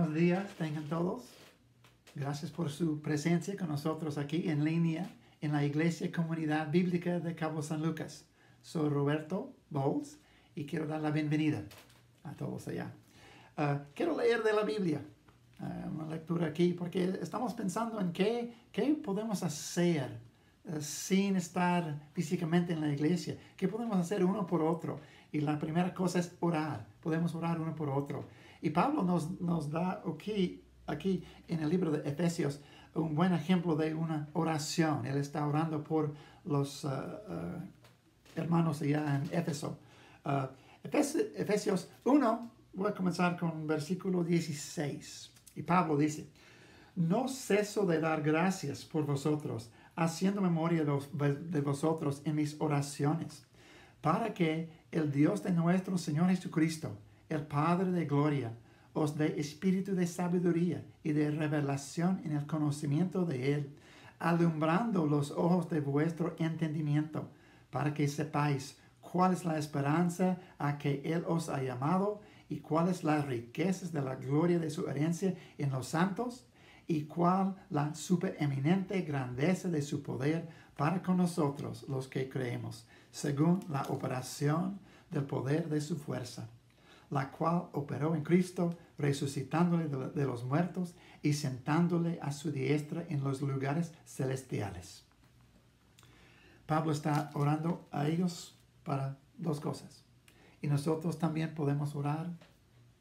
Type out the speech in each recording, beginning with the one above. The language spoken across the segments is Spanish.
Buenos días, tengan todos. Gracias por su presencia con nosotros aquí en línea en la Iglesia Comunidad Bíblica de Cabo San Lucas. Soy Roberto Bowles y quiero dar la bienvenida a todos allá. Quiero leer de la Biblia, una lectura aquí, porque estamos pensando en qué podemos hacer sin estar físicamente en la iglesia. ¿Qué podemos hacer uno por otro? Y la primera cosa es orar. Podemos orar uno por otro. Y Pablo nos da aquí en el libro de Efesios un buen ejemplo de una oración. Él está orando por los hermanos allá en Éfeso. Efesios 1, voy a comenzar con versículo 16. Y Pablo dice: no ceso de dar gracias por vosotros, haciendo memoria de vosotros en mis oraciones, para que el Dios de nuestro Señor Jesucristo, el Padre de gloria, os dé espíritu de sabiduría y de revelación en el conocimiento de Él, alumbrando los ojos de vuestro entendimiento, para que sepáis cuál es la esperanza a que Él os ha llamado, y cuáles las riquezas de la gloria de su herencia en los santos, y cuál la supereminente grandeza de su poder para con nosotros los que creemos, según la operación del poder de su fuerza, la cual operó en Cristo, resucitándole de los muertos y sentándole a su diestra en los lugares celestiales. Pablo está orando a ellos para dos cosas. Y nosotros también podemos orar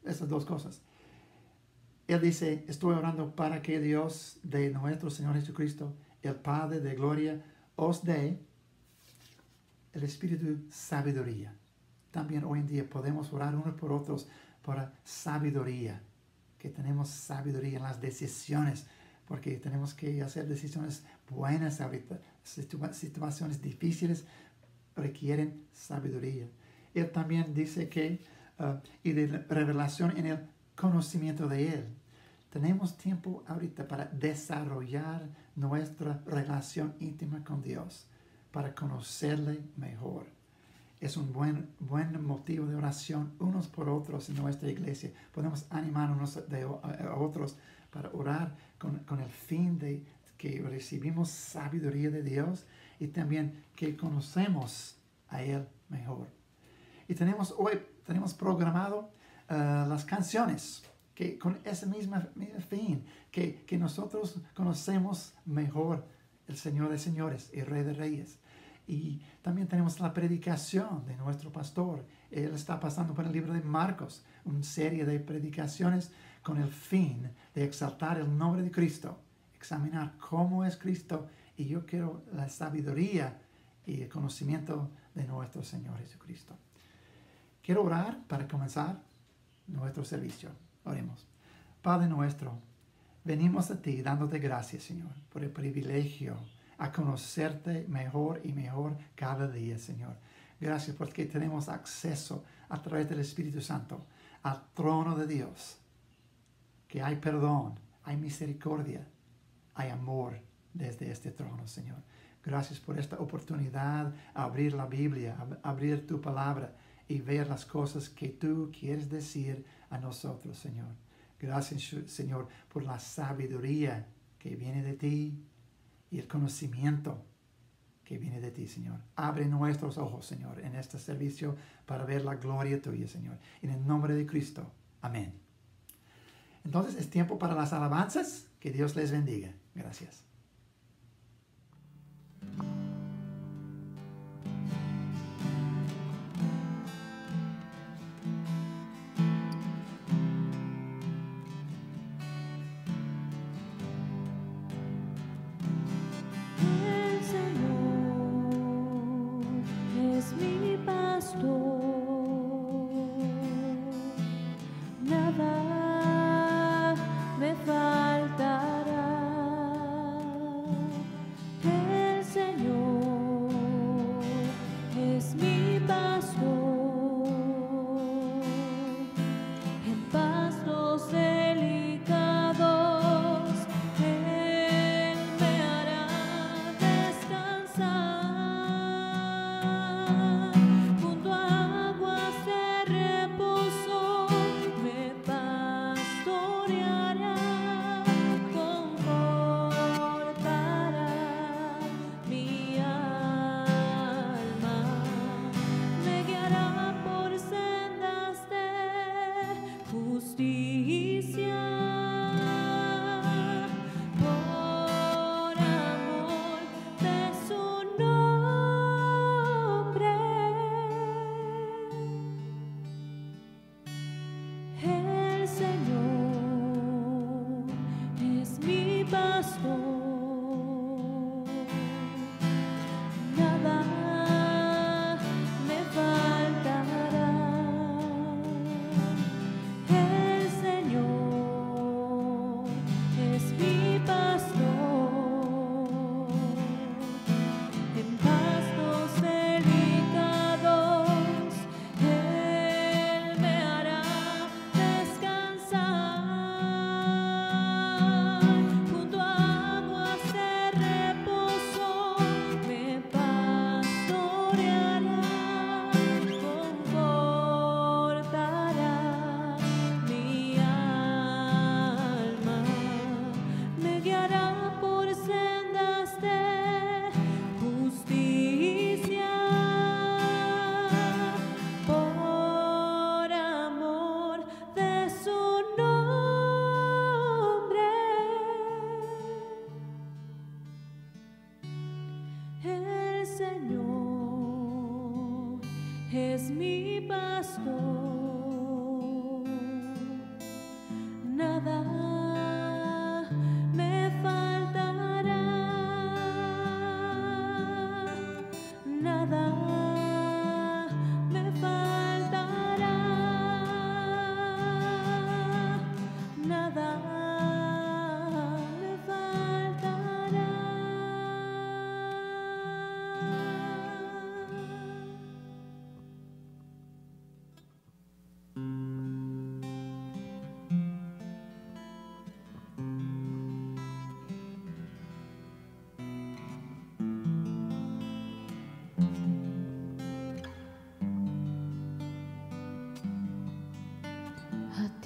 esas dos cosas. Él dice: estoy orando para que Dios de nuestro Señor Jesucristo, el Padre de gloria, os dé el espíritu de sabiduría. También hoy en día podemos orar unos por otros para sabiduría, que tenemos sabiduría en las decisiones, porque tenemos que hacer decisiones buenas ahorita. Situaciones difíciles requieren sabiduría. Él también dice que, y de revelación en el conocimiento de Él. Tenemos tiempo ahorita para desarrollar nuestra relación íntima con Dios, para conocerle mejor. Es un buen motivo de oración unos por otros en nuestra iglesia. Podemos animar unos a otros para orar con el fin de que recibimos sabiduría de Dios y también que conocemos a Él mejor. Y hoy tenemos programado las canciones que con ese mismo fin, que nosotros conocemos mejor el Señor de señores y Rey de reyes. Y también tenemos la predicación de nuestro pastor. Él está pasando por el libro de Marcos, una serie de predicaciones con el fin de exaltar el nombre de Cristo, examinar cómo es Cristo, y yo quiero la sabiduría y el conocimiento de nuestro Señor Jesucristo. Quiero orar para comenzar nuestro servicio. Oremos. Padre nuestro, venimos a ti dándote gracias, Señor, por el privilegio a conocerte mejor y mejor cada día, Señor. Gracias porque tenemos acceso a través del Espíritu Santo al trono de Dios, que hay perdón, hay misericordia, hay amor desde este trono, Señor. Gracias por esta oportunidad a abrir la Biblia, a abrir tu palabra y ver las cosas que tú quieres decir a nosotros, Señor. Gracias, Señor, por la sabiduría que viene de ti y el conocimiento que viene de ti, Señor. Abre nuestros ojos, Señor, en este servicio para ver la gloria tuya, Señor. En el nombre de Cristo. Amén. Entonces es tiempo para las alabanzas. Que Dios les bendiga. Gracias. Nada me faltará.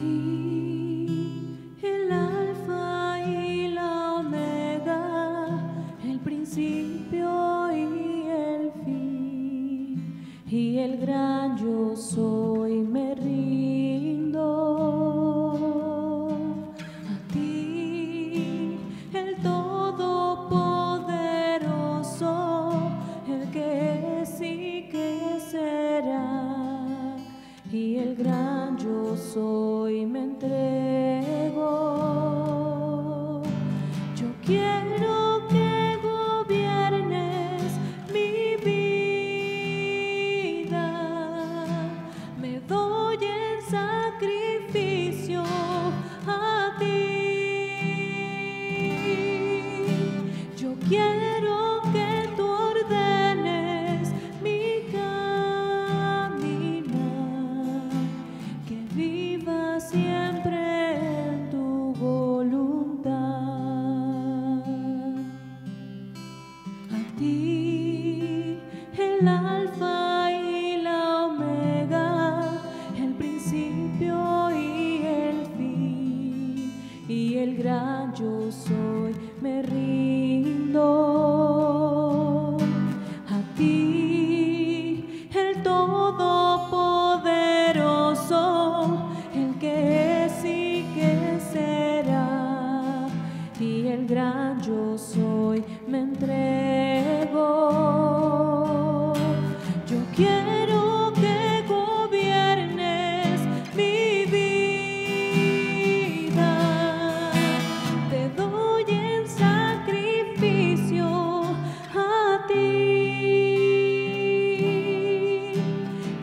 ti, el alfa y la omega, el principio y el fin, y el gran yo soy, me rindo. A ti, el todopoderoso, el que es y que será, y el gran yo soy, me entrego. Yo quiero que gobiernes mi vida, me doy en sacrificio a ti. Yo quiero que tú ordenes mi caminar, que viva siempre en tu voluntad. A ti, el alfa y la omega, el principio y el fin, y el gran yo soy, me rindo. A ti, el todopoderoso, el que es y que será, y el gran yo soy, me entrego. Yo quiero que gobiernes mi vida, te doy en sacrificio a ti.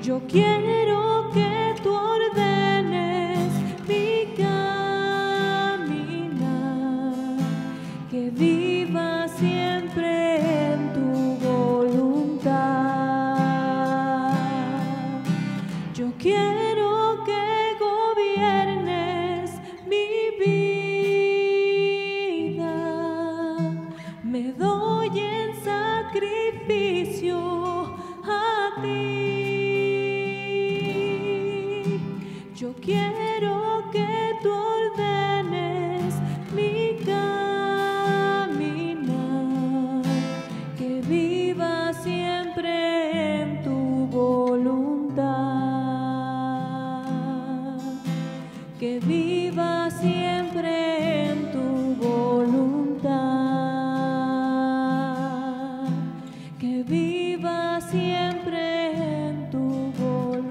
Yo quiero que tú ordenes mi caminar, que viva siempre en tu voluntad. Yo quiero que gobiernes mi vida, me doy en sacrificio a ti. Yo quiero que tú ordenes mi caminar, que viva siempre en tu voluntad, que viva siempre en tu voluntad, que viva siempre en tu voluntad.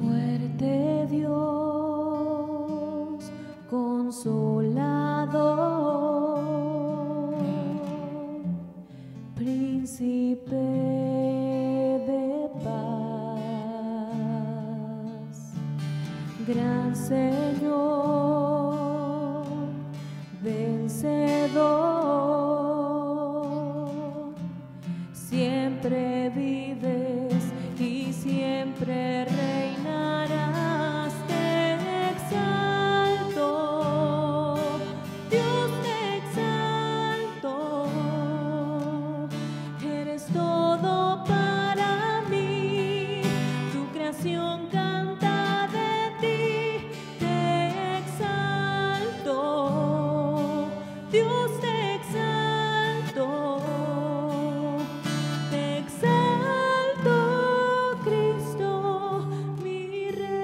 Fuerte Dios, consolador, príncipe de paz, gran Señor, vencedor, siempre vives y siempre reinarás. Te exalto, Dios, te exalto, eres todo para mí, tu creación canta de ti. Te exalto, Dios, te exalto, te exalto, Cristo, mi Rey.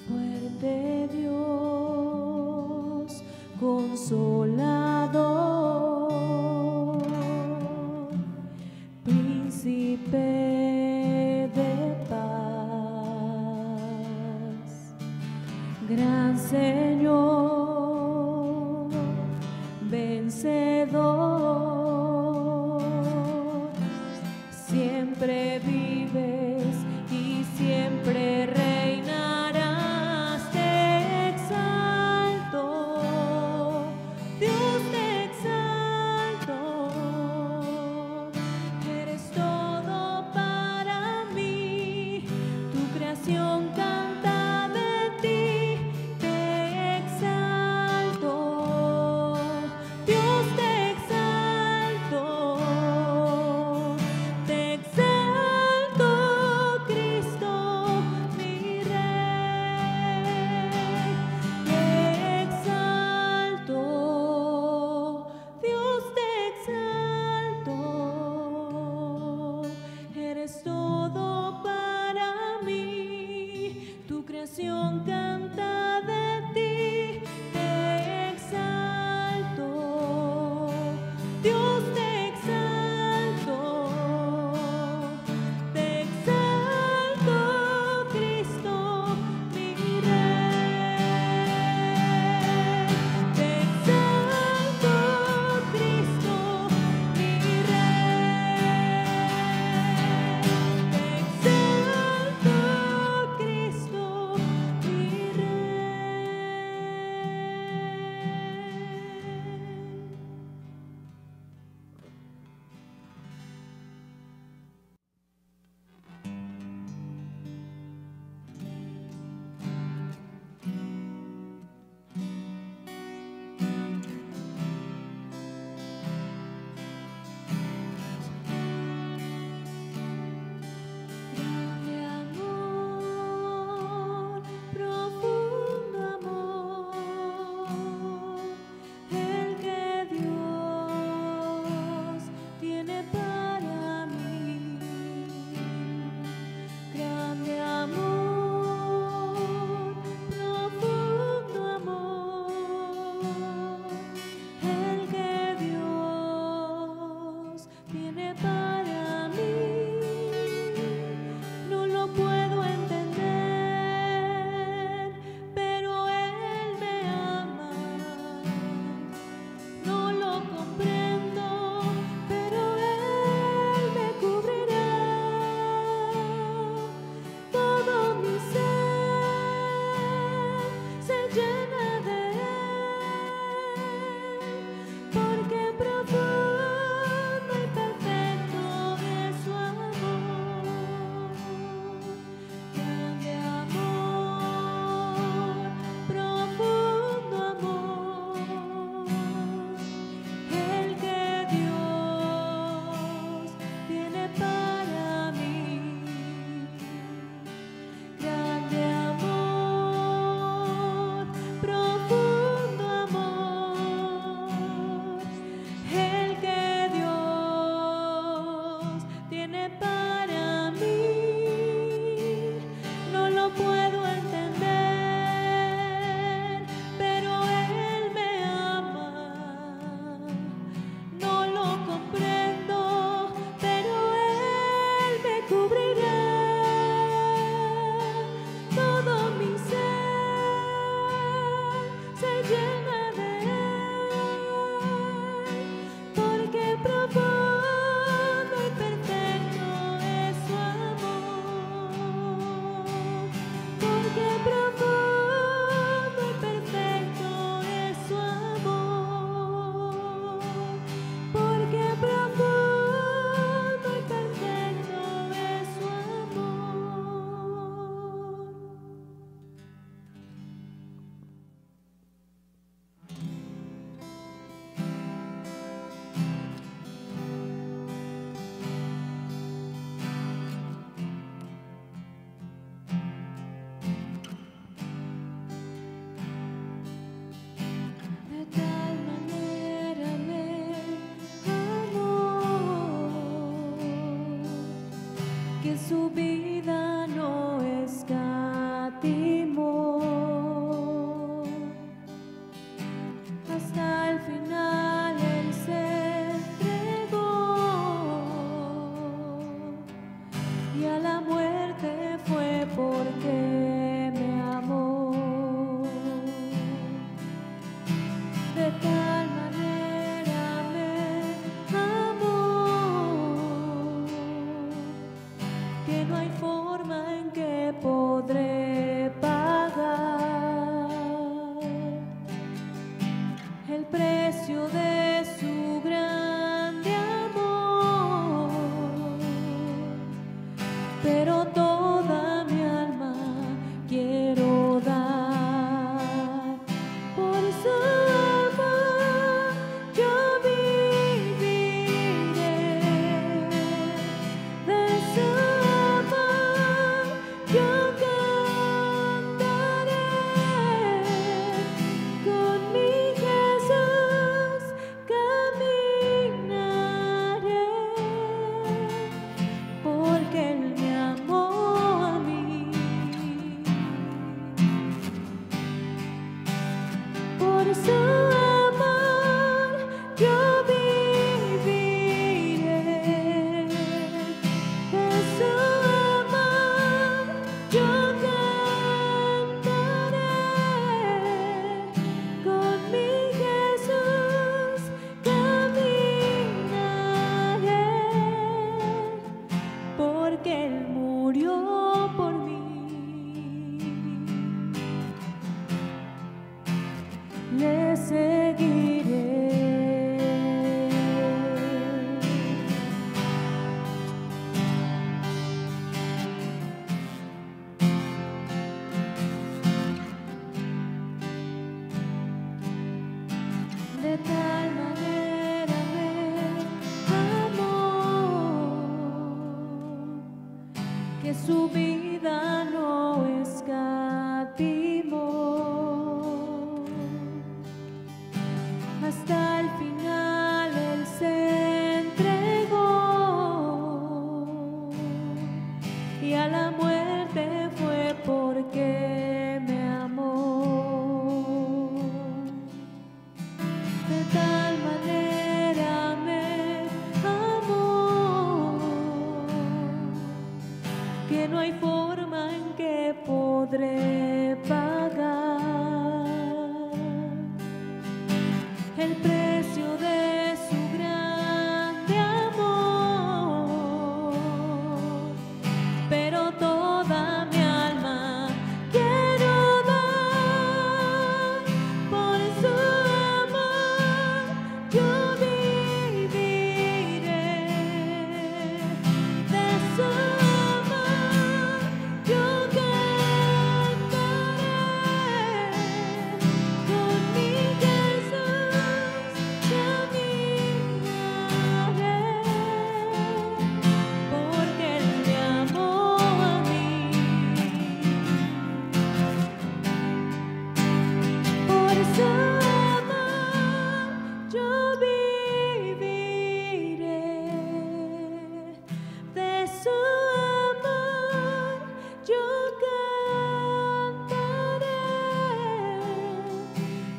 Fuerte Dios, consolador, príncipe de paz, gran Señor, vencedor, siempre vives y siempre reinarás. Te exalto, precio de su grande amor, pero toda mi alma quiero dar por su amor. Yo viviré de su amor, yo cantaré con mi Jesús, caminaré, porque Él me amó a mí. Por su amor yo viviré, de su amor yo cantaré, con mi Jesús caminaré, porque Él murió por mí. Le seguiré. De tal manera me amó que su vida no escatimó. Hasta el final Él se entregó y a la muerte fue porque me amó. De tal manera me amó que no hay forma en que podré pagar el precio de su grande amor, pero toda mi alma quiero dar por su amor. Yo viviré de su amor, yo cantaré con mi Jesús, caminaré, porque Él me amó a mí. Por su amor yo viviré, de su amor yo cantaré,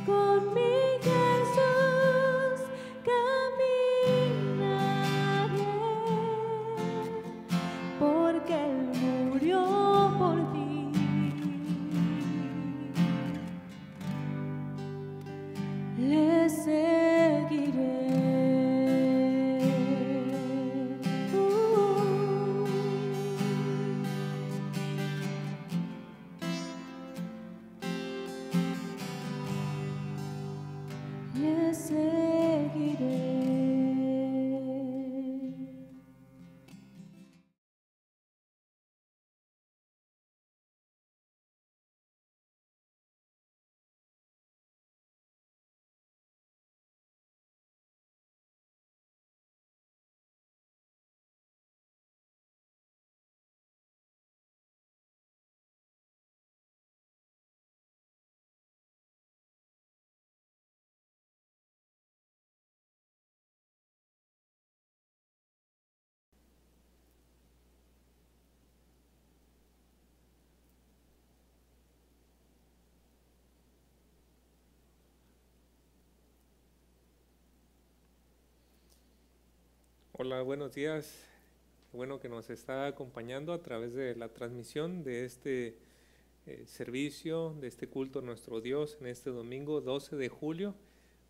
con mi Jesús caminaré, porque Él murió por ti. Le seguiré. Le seguiré. Hola, buenos días. Qué bueno que nos está acompañando a través de la transmisión de este servicio, de este culto a nuestro Dios en este domingo 12 de julio.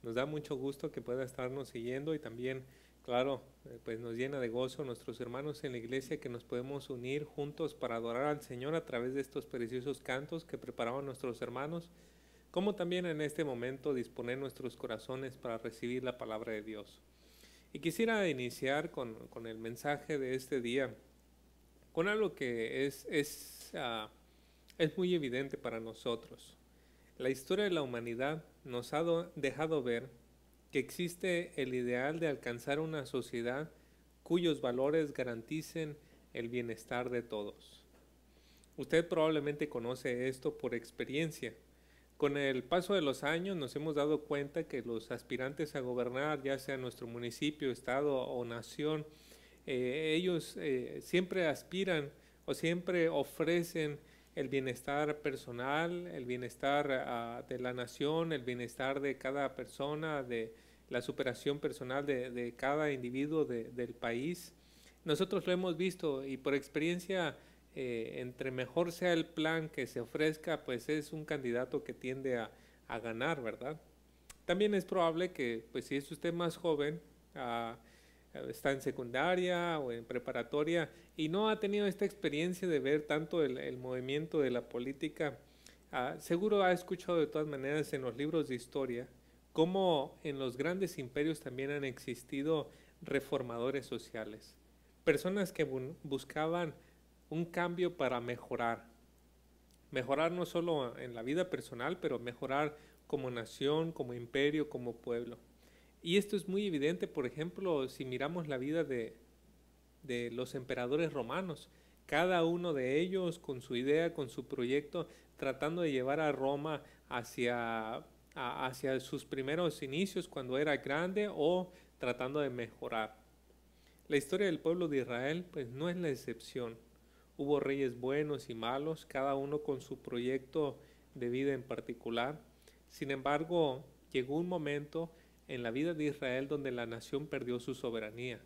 Nos da mucho gusto que pueda estarnos siguiendo y también, claro, pues nos llena de gozo nuestros hermanos en la iglesia que nos podemos unir juntos para adorar al Señor a través de estos preciosos cantos que preparaban nuestros hermanos. como también en este momento disponer nuestros corazones para recibir la palabra de Dios. Y quisiera iniciar con el mensaje de este día, con algo que es muy evidente para nosotros. La historia de la humanidad nos ha dejado ver que existe el ideal de alcanzar una sociedad cuyos valores garanticen el bienestar de todos. Usted probablemente conoce esto por experiencia. Con el paso de los años nos hemos dado cuenta que los aspirantes a gobernar, ya sea nuestro municipio, estado o nación, ellos siempre aspiran o siempre ofrecen el bienestar personal, el bienestar de la nación, el bienestar de cada persona, de la superación personal de cada individuo del país. Nosotros lo hemos visto y por experiencia, entre mejor sea el plan que se ofrezca, pues es un candidato que tiende a ganar, ¿verdad? También es probable que, pues si es usted más joven, está en secundaria o en preparatoria y no ha tenido esta experiencia de ver tanto el movimiento de la política, seguro ha escuchado de todas maneras en los libros de historia cómo en los grandes imperios también han existido reformadores sociales, personas que buscaban un cambio para mejorar no solo en la vida personal, pero mejorar como nación, como imperio, como pueblo. Y esto es muy evidente, por ejemplo, si miramos la vida de los emperadores romanos, cada uno de ellos con su idea, con su proyecto, tratando de llevar a Roma hacia sus primeros inicios cuando era grande o tratando de mejorar. La historia del pueblo de Israel pues no es la excepción. Hubo reyes buenos y malos, cada uno con su proyecto de vida en particular. Sin embargo, llegó un momento en la vida de Israel donde la nación perdió su soberanía.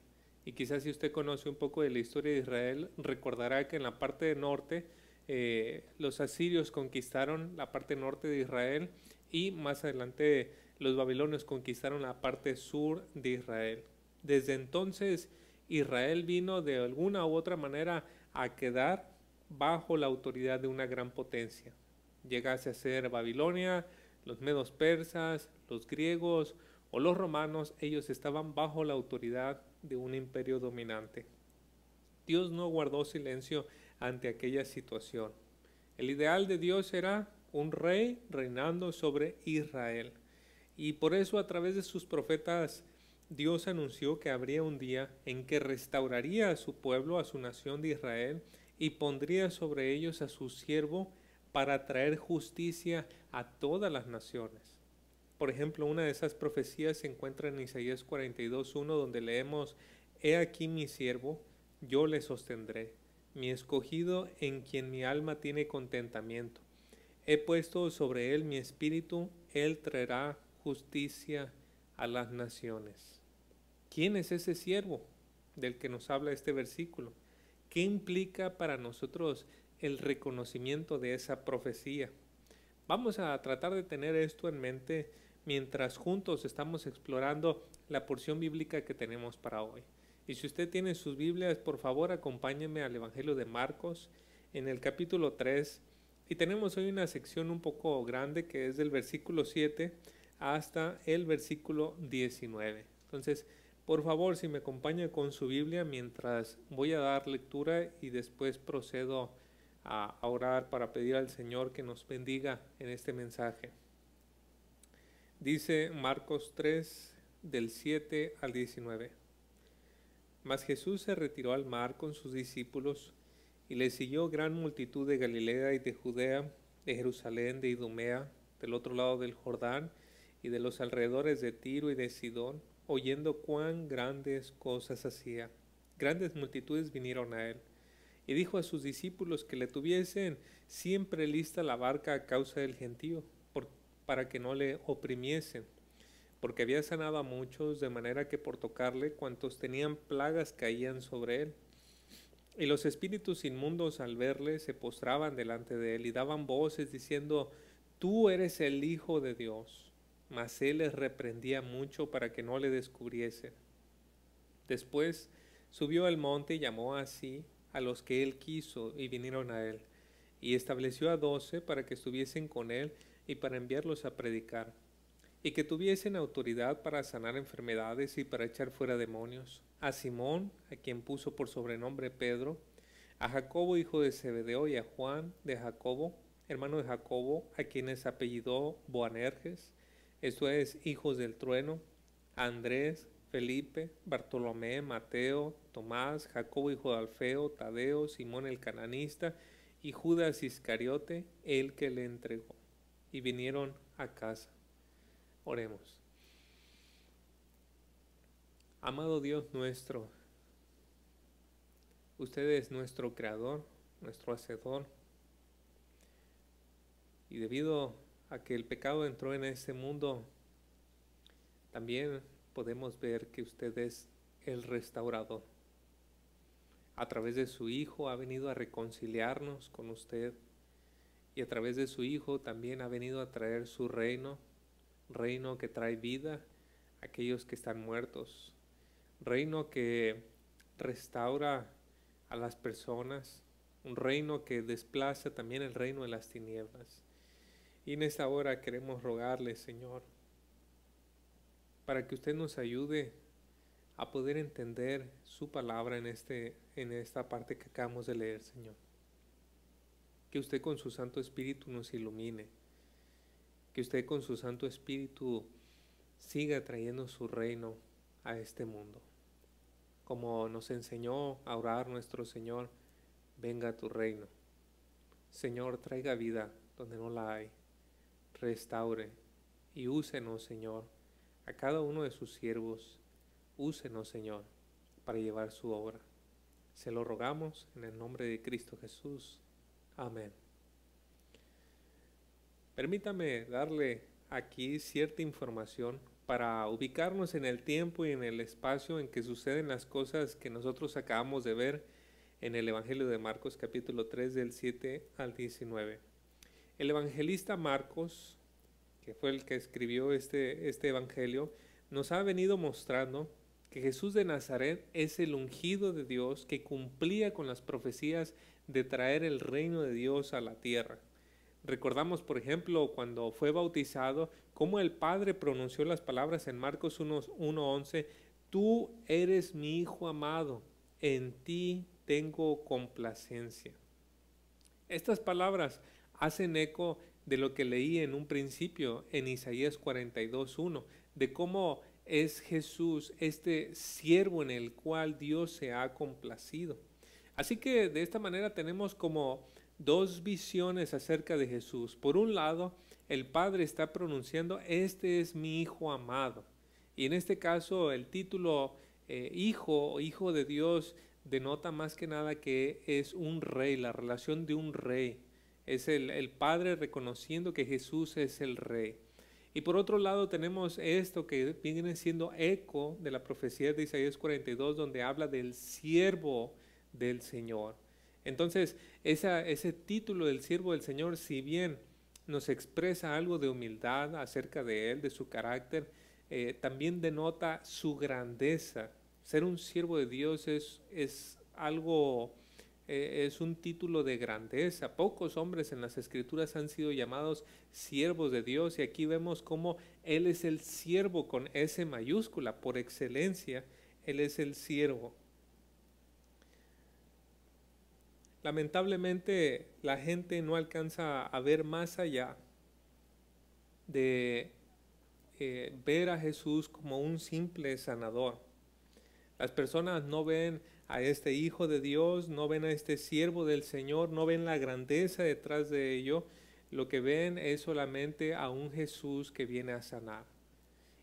Y quizás si usted conoce un poco de la historia de Israel, recordará que en la parte norte los asirios conquistaron la parte norte de Israel y más adelante los babilonios conquistaron la parte sur de Israel. Desde entonces Israel vino de alguna u otra manera a quedar bajo la autoridad de una gran potencia. Llegase a ser Babilonia, los medos persas, los griegos o los romanos, ellos estaban bajo la autoridad de un imperio dominante. Dios no guardó silencio ante aquella situación. El ideal de Dios era un rey reinando sobre Israel. Y por eso a través de sus profetas Dios anunció que habría un día en que restauraría a su pueblo, a su nación de Israel, y pondría sobre ellos a su siervo para traer justicia a todas las naciones. Por ejemplo, una de esas profecías se encuentra en Isaías 42:1, donde leemos: He aquí mi siervo, yo le sostendré, mi escogido en quien mi alma tiene contentamiento. He puesto sobre él mi espíritu, él traerá justicia a las naciones. ¿Quién es ese siervo del que nos habla este versículo? ¿Qué implica para nosotros el reconocimiento de esa profecía? Vamos a tratar de tener esto en mente mientras juntos estamos explorando la porción bíblica que tenemos para hoy. Y si usted tiene sus Biblias, por favor acompáñenme al Evangelio de Marcos en el capítulo 3. Y tenemos hoy una sección un poco grande que es del versículo 7 hasta el versículo 19. Entonces, por favor, si me acompaña con su Biblia mientras voy a dar lectura y después procedo a orar para pedir al Señor que nos bendiga en este mensaje. Dice Marcos 3, del 7 al 19. Mas Jesús se retiró al mar con sus discípulos y le siguió gran multitud de Galilea y de Judea, de Jerusalén, de Idumea, del otro lado del Jordán y de los alrededores de Tiro y de Sidón, oyendo cuán grandes cosas hacía. Grandes multitudes vinieron a él. Y dijo a sus discípulos que le tuviesen siempre lista la barca a causa del gentío, para que no le oprimiesen, porque había sanado a muchos, de manera que por tocarle cuantos tenían plagas caían sobre él. Y los espíritus inmundos al verle se postraban delante de él y daban voces diciendo: Tú eres el Hijo de Dios. Mas él les reprendía mucho para que no le descubriesen. Después subió al monte y llamó así a los que él quiso y vinieron a él. Y estableció a 12 para que estuviesen con él y para enviarlos a predicar, y que tuviesen autoridad para sanar enfermedades y para echar fuera demonios, a Simón, a quien puso por sobrenombre Pedro, a Jacobo hijo de Zebedeo y a Juan de Jacobo, hermano de Jacobo, a quienes apellidó Boanerges, esto es, hijos del trueno, a Andrés, Felipe, Bartolomé, Mateo, Tomás, Jacobo hijo de Alfeo, Tadeo, Simón el cananista y Judas Iscariote, el que le entregó. Y vinieron a casa. Oremos. Amado Dios nuestro, usted es nuestro creador, nuestro hacedor, y debido a que el pecado entró en este mundo, también podemos ver que usted es el restaurador. A través de su Hijo ha venido a reconciliarnos con usted, y a través de su Hijo también ha venido a traer su reino, reino que trae vida a aquellos que están muertos, reino que restaura a las personas, un reino que desplaza también el reino de las tinieblas. Y en esta hora queremos rogarle, Señor, para que usted nos ayude a poder entender su palabra en esta parte que acabamos de leer, Señor. Que usted con su Santo Espíritu nos ilumine, que usted con su Santo Espíritu siga trayendo su reino a este mundo. Como nos enseñó a orar nuestro Señor, venga a tu reino. Señor, traiga vida donde no la hay, restaure y úsenos, Señor, a cada uno de sus siervos, úsenos, Señor, para llevar su obra. Se lo rogamos en el nombre de Cristo Jesús. Amén. Permítame darle aquí cierta información para ubicarnos en el tiempo y en el espacio en que suceden las cosas que nosotros acabamos de ver en el Evangelio de Marcos capítulo 3 del 7 al 19. El evangelista Marcos, que fue el que escribió este evangelio, nos ha venido mostrando que Jesús de Nazaret es el ungido de Dios que cumplía con las profecías de traer el reino de Dios a la tierra. Recordamos, por ejemplo, cuando fue bautizado, cómo el Padre pronunció las palabras en Marcos 1:11, tú eres mi Hijo amado, en ti tengo complacencia. Estas palabras hacen eco de lo que leí en un principio en Isaías 42:1, de cómo es Jesús este siervo en el cual Dios se ha complacido. Así que de esta manera tenemos como dos visiones acerca de Jesús. Por un lado, el Padre está pronunciando, este es mi Hijo amado. Y en este caso el título hijo de Dios denota más que nada que es un rey, la relación de un rey. Es el Padre reconociendo que Jesús es el rey. Y por otro lado tenemos esto que viene siendo eco de la profecía de Isaías 42, donde habla del siervo del Señor. Entonces, ese título del siervo del Señor, si bien nos expresa algo de humildad acerca de él, de su carácter, también denota su grandeza. Ser un siervo de Dios es algo, es un título de grandeza. Pocos hombres en las Escrituras han sido llamados siervos de Dios, y aquí vemos cómo Él es el siervo con S mayúscula, por excelencia, Él es el siervo. Lamentablemente la gente no alcanza a ver más allá de ver a Jesús como un simple sanador. Las personas no ven a este Hijo de Dios, no ven a este siervo del Señor, no ven la grandeza detrás de ello. Lo que ven es solamente a un Jesús que viene a sanar.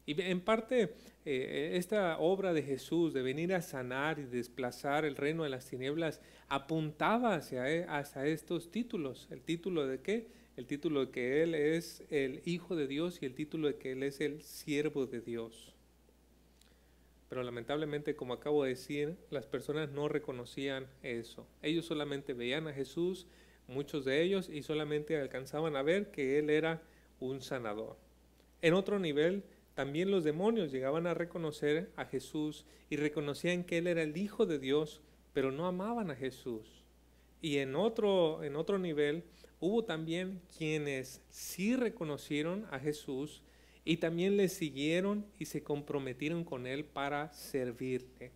Y en parte esta obra de Jesús de venir a sanar y desplazar el reino de las tinieblas apuntaba hacia estos títulos. ¿El título de qué? El título de que Él es el Hijo de Dios y el título de que Él es el siervo de Dios. Pero lamentablemente, como acabo de decir, las personas no reconocían eso. Ellos solamente veían a Jesús, muchos de ellos, y solamente alcanzaban a ver que Él era un sanador. En otro nivel, también los demonios llegaban a reconocer a Jesús y reconocían que Él era el Hijo de Dios, pero no amaban a Jesús. Y en otro nivel, hubo también quienes sí reconocieron a Jesús y también le siguieron y se comprometieron con él para servirle.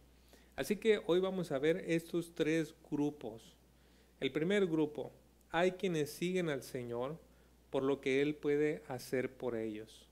Así que hoy vamos a ver estos tres grupos. El primer grupo, hay quienes siguen al Señor por lo que Él puede hacer por ellos.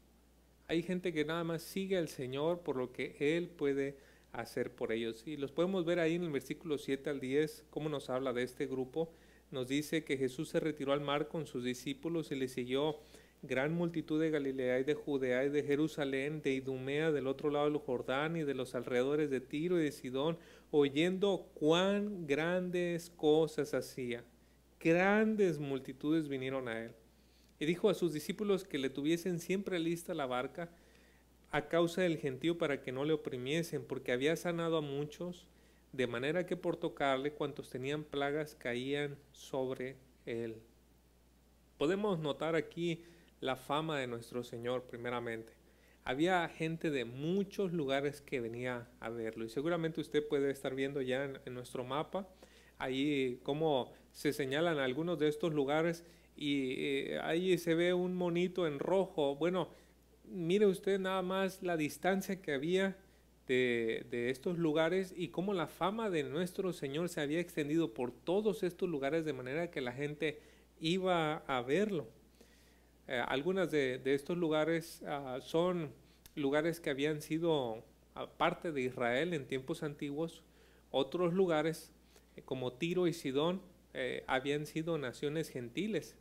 Hay gente que nada más sigue al Señor por lo que Él puede hacer por ellos. Y los podemos ver ahí en el versículo 7 al 10, cómo nos habla de este grupo. Nos dice que Jesús se retiró al mar con sus discípulos y le siguió gran multitud de Galilea y de Judea y de Jerusalén, de Idumea, del otro lado del Jordán y de los alrededores de Tiro y de Sidón, oyendo cuán grandes cosas hacía. Grandes multitudes vinieron a él. Y dijo a sus discípulos que le tuviesen siempre lista la barca a causa del gentío para que no le oprimiesen, porque había sanado a muchos, de manera que por tocarle cuantos tenían plagas caían sobre él. Podemos notar aquí la fama de nuestro Señor primeramente. Había gente de muchos lugares que venía a verlo, y seguramente usted puede estar viendo ya en nuestro mapa ahí cómo se señalan algunos de estos lugares, y ahí se ve un monito en rojo. Bueno, mire usted nada más la distancia que había de estos lugares y cómo la fama de nuestro Señor se había extendido por todos estos lugares de manera que la gente iba a verlo. Algunas de estos lugares son lugares que habían sido parte de Israel en tiempos antiguos. Otros lugares como Tiro y Sidón habían sido naciones gentiles.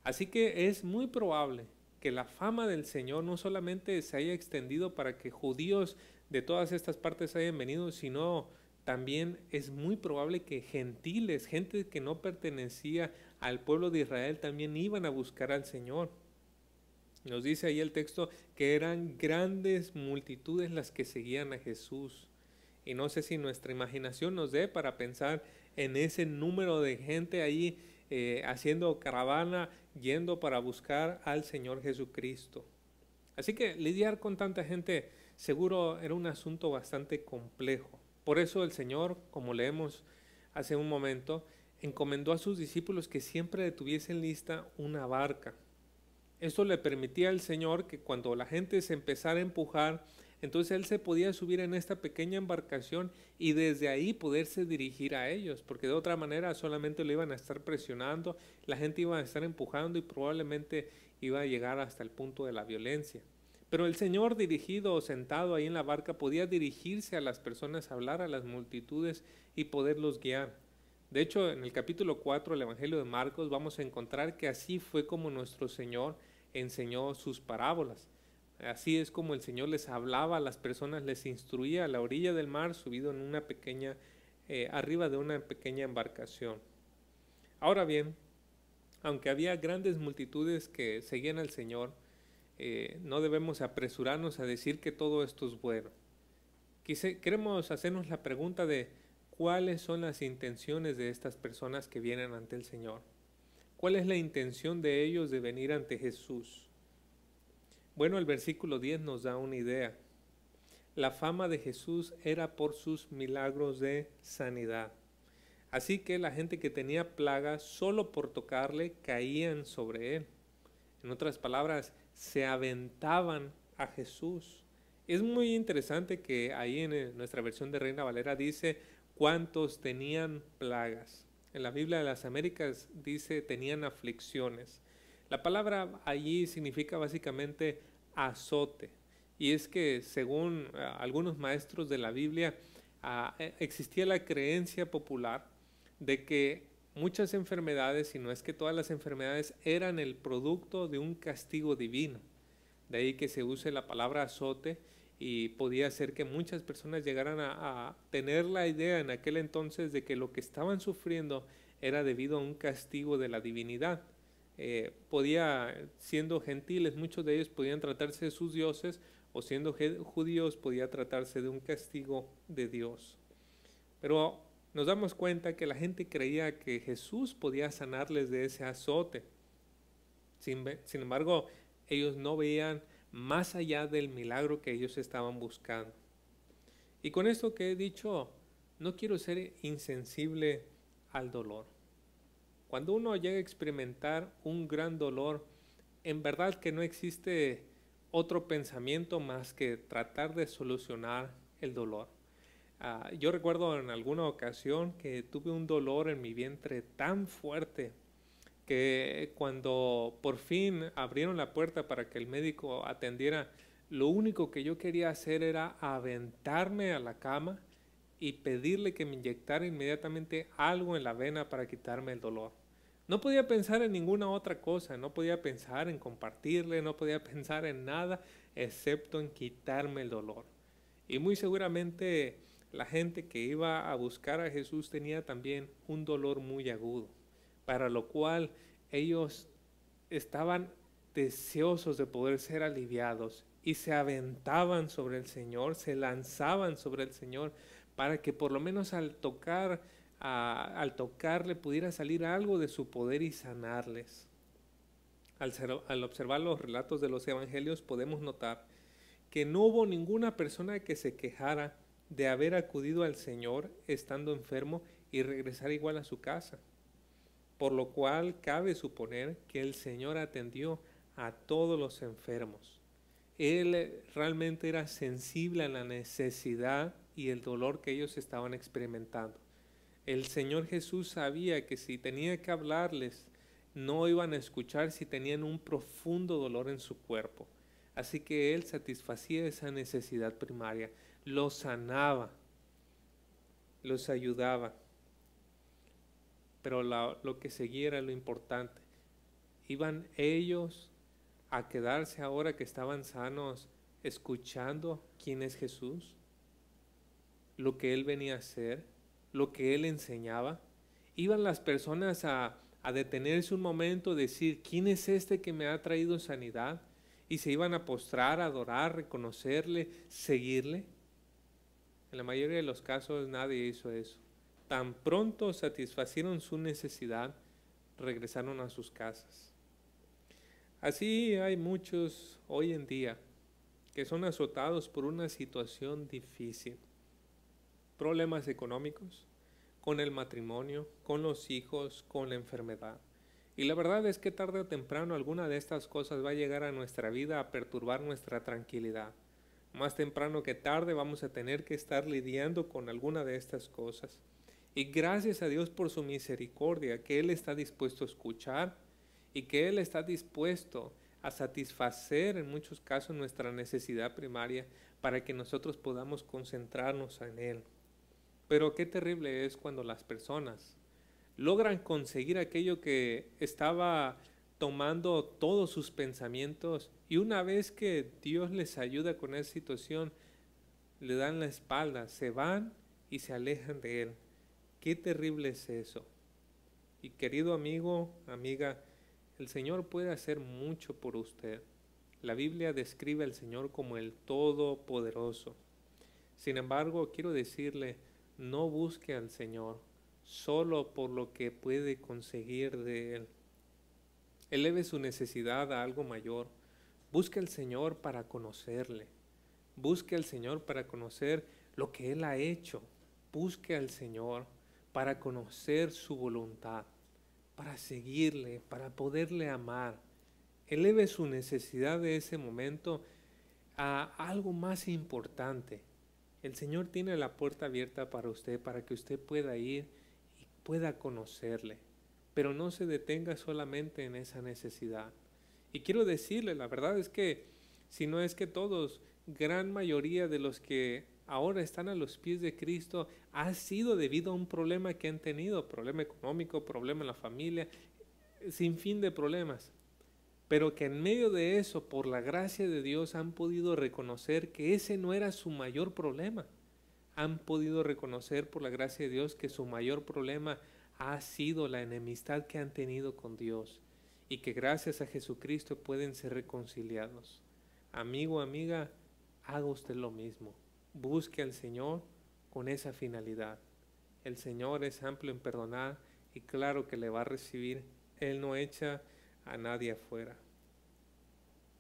Así que es muy probable que la fama del Señor no solamente se haya extendido para que judíos de todas estas partes hayan venido, sino también es muy probable que gentiles, gente que no pertenecía al pueblo de Israel, también iban a buscar al Señor. Nos dice ahí el texto que eran grandes multitudes las que seguían a Jesús. Y no sé si nuestra imaginación nos dé para pensar en ese número de gente ahí haciendo caravana, yendo para buscar al Señor Jesucristo. Así que lidiar con tanta gente seguro era un asunto bastante complejo. Por eso el Señor, como leemos hace un momento, encomendó a sus discípulos que siempre tuviesen lista una barca. Esto le permitía al Señor que cuando la gente se empezara a empujar, entonces Él se podía subir en esta pequeña embarcación y desde ahí poderse dirigir a ellos, porque de otra manera solamente lo iban a estar presionando, la gente iba a estar empujando y probablemente iba a llegar hasta el punto de la violencia. Pero el Señor, dirigido o sentado ahí en la barca, podía dirigirse a las personas, hablar a las multitudes y poderlos guiar. De hecho, en el capítulo 4 del Evangelio de Marcos vamos a encontrar que así fue como nuestro Señor enseñó sus parábolas. Así es como el Señor les hablaba a las personas, les instruía a la orilla del mar, subido en una pequeña, arriba de una pequeña embarcación. Ahora bien, aunque había grandes multitudes que seguían al Señor, no debemos apresurarnos a decir que todo esto es bueno. Queremos hacernos la pregunta de ¿cuáles son las intenciones de estas personas que vienen ante el Señor? ¿Cuál es la intención de ellos de venir ante Jesús? Bueno, el versículo 10 nos da una idea. La fama de Jesús era por sus milagros de sanidad. Así que la gente que tenía plagas, solo por tocarle, caían sobre él. En otras palabras, se aventaban a Jesús. Es muy interesante que ahí en nuestra versión de Reina Valera dice cuántos tenían plagas. En la Biblia de las Américas dice tenían aflicciones. La palabra allí significa básicamente azote. Y es que según algunos maestros de la Biblia existía la creencia popular de que muchas enfermedades, si no es que todas las enfermedades, eran el producto de un castigo divino. De ahí que se use la palabra azote, y podía ser que muchas personas llegaran a tener la idea en aquel entonces de que lo que estaban sufriendo era debido a un castigo de la divinidad. Siendo gentiles, muchos de ellos podían tratarse de sus dioses, o siendo judíos podía tratarse de un castigo de Dios. Pero nos damos cuenta que la gente creía que Jesús podía sanarles de ese azote. Sin embargo, ellos no veían más allá del milagro que ellos estaban buscando. Y con esto que he dicho, no quiero ser insensible al dolor. Cuando uno llega a experimentar un gran dolor, en verdad que no existe otro pensamiento más que tratar de solucionar el dolor. Yo recuerdo en alguna ocasión que tuve un dolor en mi vientre tan fuerte que cuando por fin abrieron la puerta para que el médico atendiera, lo único que yo quería hacer era aventarme a la cama y pedirle que me inyectara inmediatamente algo en la vena para quitarme el dolor. No podía pensar en ninguna otra cosa, no podía pensar en compartirle, no podía pensar en nada excepto en quitarme el dolor. Y muy seguramente la gente que iba a buscar a Jesús tenía también un dolor muy agudo, para lo cual ellos estaban deseosos de poder ser aliviados y se aventaban sobre el Señor, se lanzaban sobre el Señor para que por lo menos al tocarle pudiera salir algo de su poder y sanarles. Al observar los relatos de los evangelios podemos notar que no hubo ninguna persona que se quejara de haber acudido al Señor estando enfermo y regresar igual a su casa, por lo cual cabe suponer que el Señor atendió a todos los enfermos. Él realmente era sensible a la necesidad y el dolor que ellos estaban experimentando. El Señor Jesús sabía que si tenía que hablarles, no iban a escuchar si tenían un profundo dolor en su cuerpo. Así que Él satisfacía esa necesidad primaria, los sanaba, los ayudaba. Pero lo que seguía era lo importante. ¿Iban ellos a quedarse ahora que estaban sanos escuchando quién es Jesús? Lo que Él venía a hacer, lo que Él enseñaba. ¿Iban las personas a detenerse un momento, decir, ¿quién es este que me ha traído sanidad? Y se iban a postrar, a adorar, reconocerle, seguirle. En la mayoría de los casos nadie hizo eso. Tan pronto satisfacieron su necesidad, regresaron a sus casas. Así hay muchos hoy en día que son azotados por una situación difícil. Problemas económicos, con el matrimonio, con los hijos, con la enfermedad. Y la verdad es que tarde o temprano alguna de estas cosas va a llegar a nuestra vida a perturbar nuestra tranquilidad. Más temprano que tarde vamos a tener que estar lidiando con alguna de estas cosas. Y gracias a Dios por su misericordia, que Él está dispuesto a escuchar y que Él está dispuesto a satisfacer en muchos casos nuestra necesidad primaria para que nosotros podamos concentrarnos en Él. Pero qué terrible es cuando las personas logran conseguir aquello que estaba tomando todos sus pensamientos y una vez que Dios les ayuda con esa situación, le dan la espalda, se van y se alejan de Él. Qué terrible es eso. Y querido amigo, amiga, el Señor puede hacer mucho por usted. La Biblia describe al Señor como el Todopoderoso. Sin embargo, quiero decirle, no busque al Señor solo por lo que puede conseguir de Él. Eleve su necesidad a algo mayor. Busque al Señor para conocerle. Busque al Señor para conocer lo que Él ha hecho. Busque al Señor para conocer su voluntad, para seguirle, para poderle amar. Eleve su necesidad de ese momento a algo más importante. El Señor tiene la puerta abierta para usted, para que usted pueda ir y pueda conocerle. Pero no se detenga solamente en esa necesidad. Y quiero decirle, la verdad es que, si no es que todos, gran mayoría de los que ahora están a los pies de Cristo ha sido debido a un problema que han tenido, problema económico, problema en la familia, sin fin de problemas. Pero que en medio de eso, por la gracia de Dios, han podido reconocer que ese no era su mayor problema. Han podido reconocer por la gracia de Dios que su mayor problema ha sido la enemistad que han tenido con Dios y que gracias a Jesucristo pueden ser reconciliados. Amigo, amiga, haga usted lo mismo. Busque al Señor con esa finalidad. El Señor es amplio en perdonar y claro que le va a recibir. Él no echa a nadie afuera.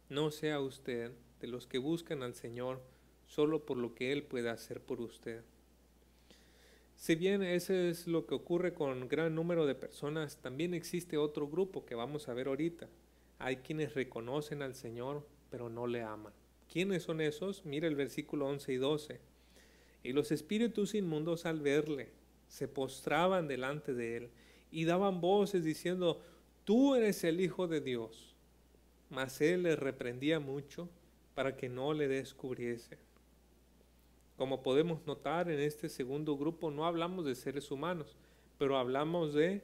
No sea usted de los que buscan al Señor solo por lo que Él pueda hacer por usted. Si bien eso es lo que ocurre con gran número de personas, también existe otro grupo que vamos a ver ahorita. Hay quienes reconocen al Señor, pero no le aman. ¿Quiénes son esos? Mira el versículo 11 y 12. Y los espíritus inmundos al verle, se postraban delante de él y daban voces diciendo, tú eres el Hijo de Dios. Mas él les reprendía mucho para que no le descubriese. Como podemos notar en este segundo grupo, no hablamos de seres humanos, pero hablamos de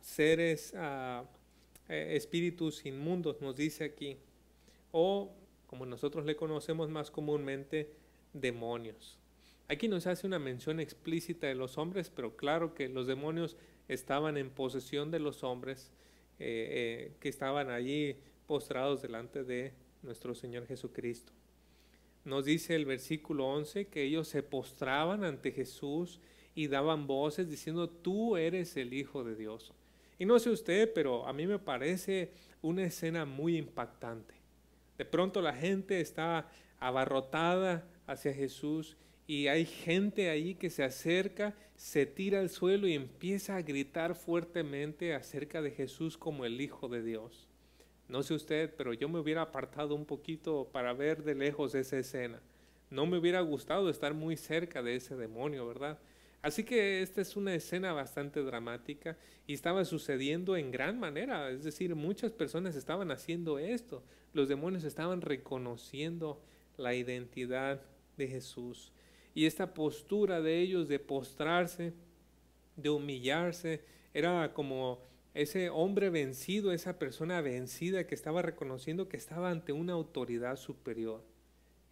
seres, espíritus inmundos, nos dice aquí, o como nosotros le conocemos más comúnmente, demonios. Aquí nos hace una mención explícita de los hombres, pero claro que los demonios estaban en posesión de los hombres, que estaban allí postrados delante de nuestro Señor Jesucristo. Nos dice el versículo 11 que ellos se postraban ante Jesús y daban voces diciendo, tú eres el Hijo de Dios. Y no sé usted, pero a mí me parece una escena muy impactante. De pronto la gente está abarrotada hacia Jesús y hay gente ahí que se acerca, se tira al suelo y empieza a gritar fuertemente acerca de Jesús como el Hijo de Dios. No sé usted, pero yo me hubiera apartado un poquito para ver de lejos esa escena. No me hubiera gustado estar muy cerca de ese demonio, ¿verdad? Así que esta es una escena bastante dramática y estaba sucediendo en gran manera. Es decir, muchas personas estaban haciendo esto. Los demonios estaban reconociendo la identidad de Jesús. Y esta postura de ellos de postrarse, de humillarse, era como ese hombre vencido, esa persona vencida que estaba reconociendo que estaba ante una autoridad superior.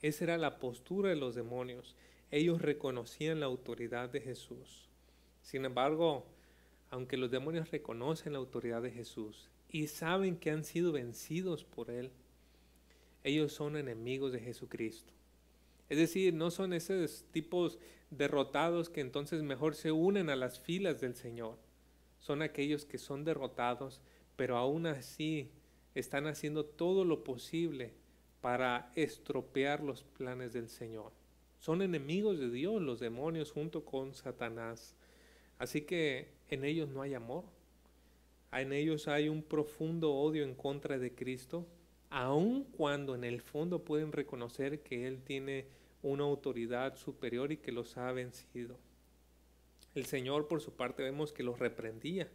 Esa era la postura de los demonios. Ellos reconocían la autoridad de Jesús. Sin embargo, aunque los demonios reconocen la autoridad de Jesús y saben que han sido vencidos por Él, ellos son enemigos de Jesucristo. Es decir, no son esos tipos derrotados que entonces mejor se unen a las filas del Señor. Son aquellos que son derrotados, pero aún así están haciendo todo lo posible para estropear los planes del Señor. Son enemigos de Dios, los demonios junto con Satanás. Así que en ellos no hay amor. En ellos hay un profundo odio en contra de Cristo, aun cuando en el fondo pueden reconocer que Él tiene una autoridad superior y que los ha vencido. El Señor, por su parte, vemos que los reprendía.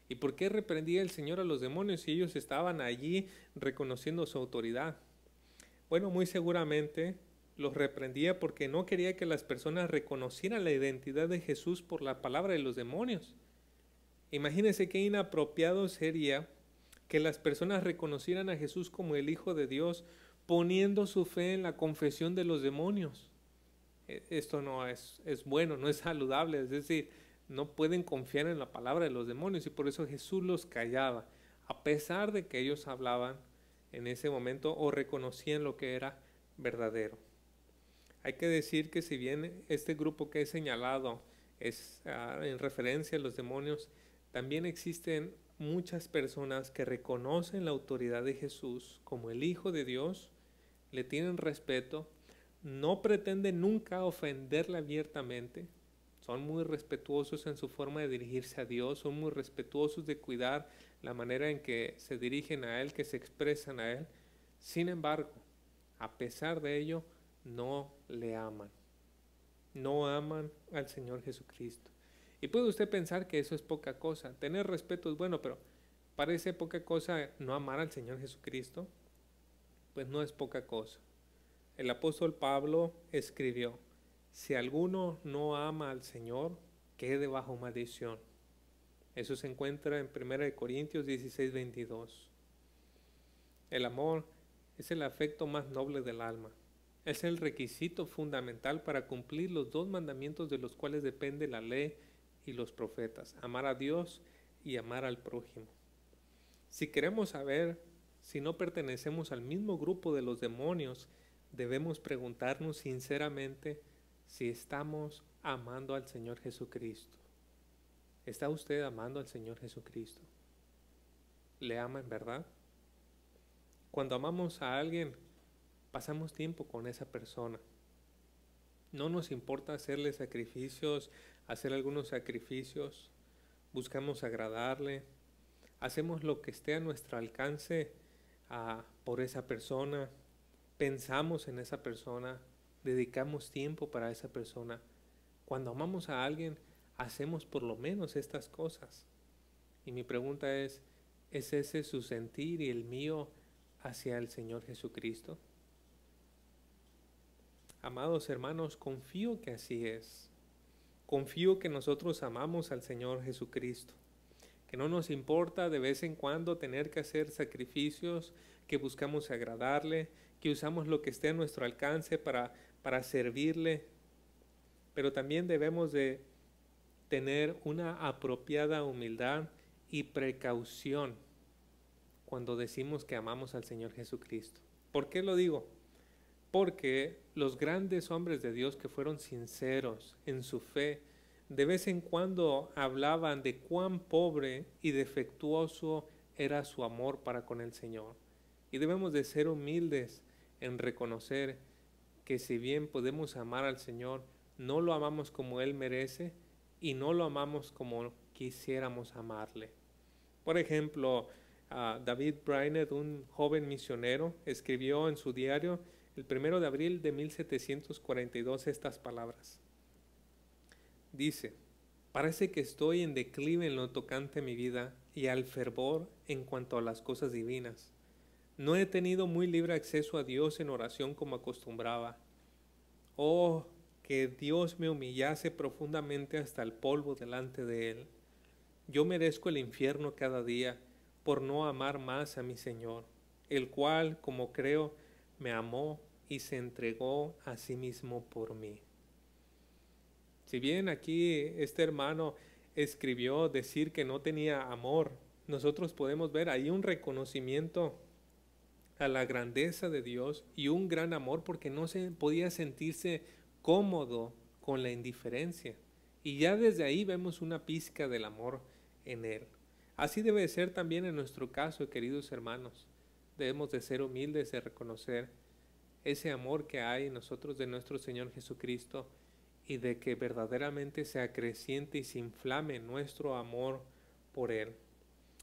¿Y por qué reprendía el Señor a los demonios si ellos estaban allí reconociendo su autoridad? Bueno, muy seguramente los reprendía porque no quería que las personas reconocieran la identidad de Jesús por la palabra de los demonios. Imagínense qué inapropiado sería que las personas reconocieran a Jesús como el Hijo de Dios poniendo su fe en la confesión de los demonios. Esto no es bueno, no es saludable, es decir, no pueden confiar en la palabra de los demonios y por eso Jesús los callaba, a pesar de que ellos hablaban en ese momento o reconocían lo que era verdadero. Hay que decir que si bien este grupo que he señalado es en referencia a los demonios, también existen muchas personas que reconocen la autoridad de Jesús como el Hijo de Dios, le tienen respeto, no pretenden nunca ofenderle abiertamente, son muy respetuosos en su forma de dirigirse a Dios, son muy respetuosos de cuidar la manera en que se dirigen a Él, que se expresan a Él. Sin embargo, a pesar de ello, no le aman. No aman al Señor Jesucristo. Y puede usted pensar que eso es poca cosa. Tener respeto es bueno, pero parece poca cosa no amar al Señor Jesucristo. Pues no es poca cosa. El apóstol Pablo escribió, si alguno no ama al Señor, quede bajo maldición. Eso se encuentra en 1 Corintios 16, 22. El amor es el afecto más noble del alma. Es el requisito fundamental para cumplir los dos mandamientos de los cuales depende la ley y los profetas, amar a Dios y amar al prójimo. Si queremos saber si no pertenecemos al mismo grupo de los demonios, debemos preguntarnos sinceramente si estamos amando al Señor Jesucristo. ¿Está usted amando al Señor Jesucristo? ¿Le ama en verdad? Cuando amamos a alguien, pasamos tiempo con esa persona. No nos importa hacerle sacrificios, hacer algunos sacrificios, buscamos agradarle, hacemos lo que esté a nuestro alcance por esa persona, pensamos en esa persona, dedicamos tiempo para esa persona. Cuando amamos a alguien, hacemos por lo menos estas cosas. Y mi pregunta ¿es ese su sentir y el mío hacia el Señor Jesucristo? Amados hermanos, confío que así es. Confío que nosotros amamos al Señor Jesucristo, que no nos importa de vez en cuando tener que hacer sacrificios, que buscamos agradarle, que usamos lo que esté a nuestro alcance para servirle, pero también debemos de tener una apropiada humildad y precaución cuando decimos que amamos al Señor Jesucristo. ¿Por qué lo digo? Porque los grandes hombres de Dios que fueron sinceros en su fe, de vez en cuando hablaban de cuán pobre y defectuoso era su amor para con el Señor. Y debemos de ser humildes en reconocer que si bien podemos amar al Señor, no lo amamos como Él merece y no lo amamos como quisiéramos amarle. Por ejemplo, David Brainerd, un joven misionero, escribió en su diario el 1 de abril de 1742 estas palabras. Dice: parece que estoy en declive en lo tocante a mi vida y al fervor en cuanto a las cosas divinas. No he tenido muy libre acceso a Dios en oración como acostumbraba. Oh, que Dios me humillase profundamente hasta el polvo delante de Él. Yo merezco el infierno cada día por no amar más a mi Señor, el cual, como creo, me amó y se entregó a sí mismo por mí. Si bien aquí este hermano escribió decir que no tenía amor, nosotros podemos ver ahí un reconocimiento a la grandeza de Dios y un gran amor porque no se podía sentirse cómodo con la indiferencia. Y ya desde ahí vemos una pizca del amor en Él. Así debe ser también en nuestro caso, queridos hermanos. Debemos de ser humildes, de reconocer ese amor que hay en nosotros de nuestro Señor Jesucristo y de que verdaderamente se acreciente y se inflame nuestro amor por Él.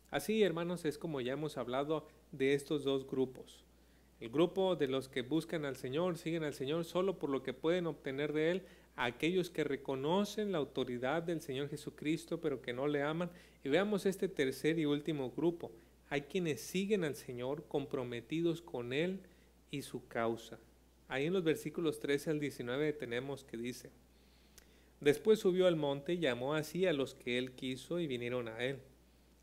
Así, hermanos, es como ya hemos hablado de estos dos grupos. El grupo de los que buscan al Señor, siguen al Señor solo por lo que pueden obtener de Él, a aquellos que reconocen la autoridad del Señor Jesucristo pero que no le aman. Y veamos este tercer y último grupo. Hay quienes siguen al Señor comprometidos con Él y su causa. Ahí en los versículos 13 al 19 tenemos que dice: después subió al monte y llamó así a los que Él quiso y vinieron a Él.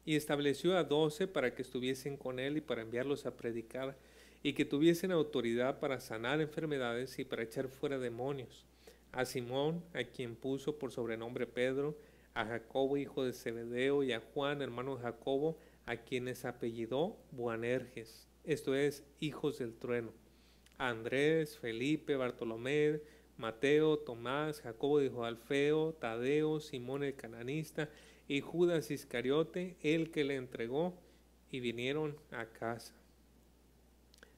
Y estableció a 12 para que estuviesen con Él y para enviarlos a predicar, y que tuviesen autoridad para sanar enfermedades y para echar fuera demonios. A Simón, a quien puso por sobrenombre Pedro, a Jacobo, hijo de Zebedeo, y a Juan, hermano de Jacobo, a quienes apellidó Boanerges, esto es, hijos del trueno. A Andrés, Felipe, Bartolomé, Mateo, Tomás, Jacobo de hijo de Alfeo, Tadeo, Simón el cananista, y Judas Iscariote, el que le entregó, y vinieron a casa.